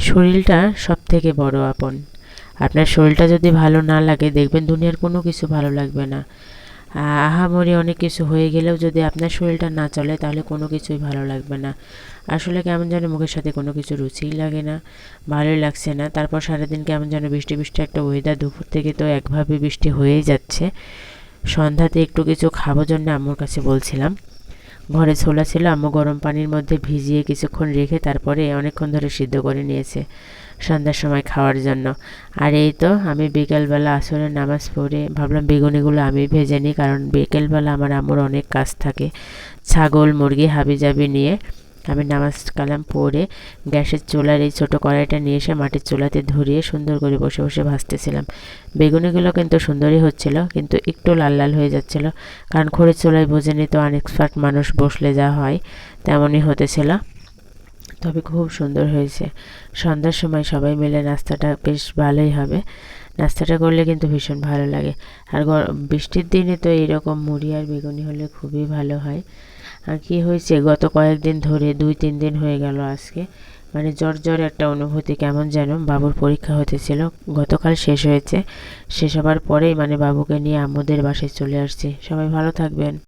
শরীরটা সবথেকে বড় আপন। আপনার শরীরটা যদি ভালো না লাগে দেখবেন দুনিয়ার কোনো কিছু ভালো লাগবে না। আহামরি অনেক কিছু হয়ে গেলেও যদি আপনার শরীরটা না চলে তাহলে কোনো কিছুই ভালো লাগবে না। আসলে কেমন যেন মুখের সাথে কোনো কিছু রুচিই লাগে না, ভালোই লাগছে না। তারপর সারাদিন কেমন যেন বৃষ্টি বৃষ্টি একটা ওয়েদার, দুপুর থেকে তো একভাবে বৃষ্টি হয়েই যাচ্ছে। সন্ধ্যাতে একটু কিছু খাবো জন্য আম্মুর কাছে বলছিলাম। ঘরে ছোলা ছিল, আম্মু গরম পানির মধ্যে ভিজিয়ে কিছুক্ষণ রেখে তারপরে অনেকক্ষণ ধরে সিদ্ধ করে নিয়েছে সন্ধ্যার সময় খাওয়ার জন্য। আর এই তো আমি বিকেলবেলা আসরের নামাজ পড়ে ভাবলাম বেগুনিগুলো আমি ভেজে নিই, কারণ বিকেলবেলা আমার আম্মুর অনেক কাজ থাকে, ছাগল মুরগি হাবিজাবি নিয়ে। আমি নামাজ কালাম পড়ে গ্যাসের চুলার এই ছোটো কড়াইটা নিয়ে এসে মাটির চুলাতে ধরিয়ে সুন্দর করে বসে বসে ভাজতেছিলাম। বেগুনিগুলো কিন্তু সুন্দরই হচ্ছিল, কিন্তু একটু লাল লাল হয়ে যাচ্ছিল, কারণ খড়ির চুলায় বোঝেনি তো, আনএক্সপার্ট মানুষ বসলে যা হয় তেমনই হতেছিল। তবে খুব সুন্দর হয়েছে। সন্ধ্যার সময় সবাই মিলে নাস্তাটা বেশ ভালোই হবে। নাস্তাটা করলে কিন্তু ভীষণ ভালো লাগে। আর বৃষ্টির দিনে তো এইরকম মুড়ি আর বেগুনি হলে খুবই ভালো হয়। আর কি হয়েছে, গত কয়েকদিন ধরে 2-3 দিন হয়ে গেল আজকে, মানে জ্বর জ্বর একটা অনুভূতি, কেমন যেন। বাবুর পরীক্ষা হতেছিল, গতকাল শেষ হয়েছে। শেষ হবার পরেই মানে বাবুকে নিয়ে আম্মুদের বাসায় চলে আসছি। সবাই ভালো থাকবেন।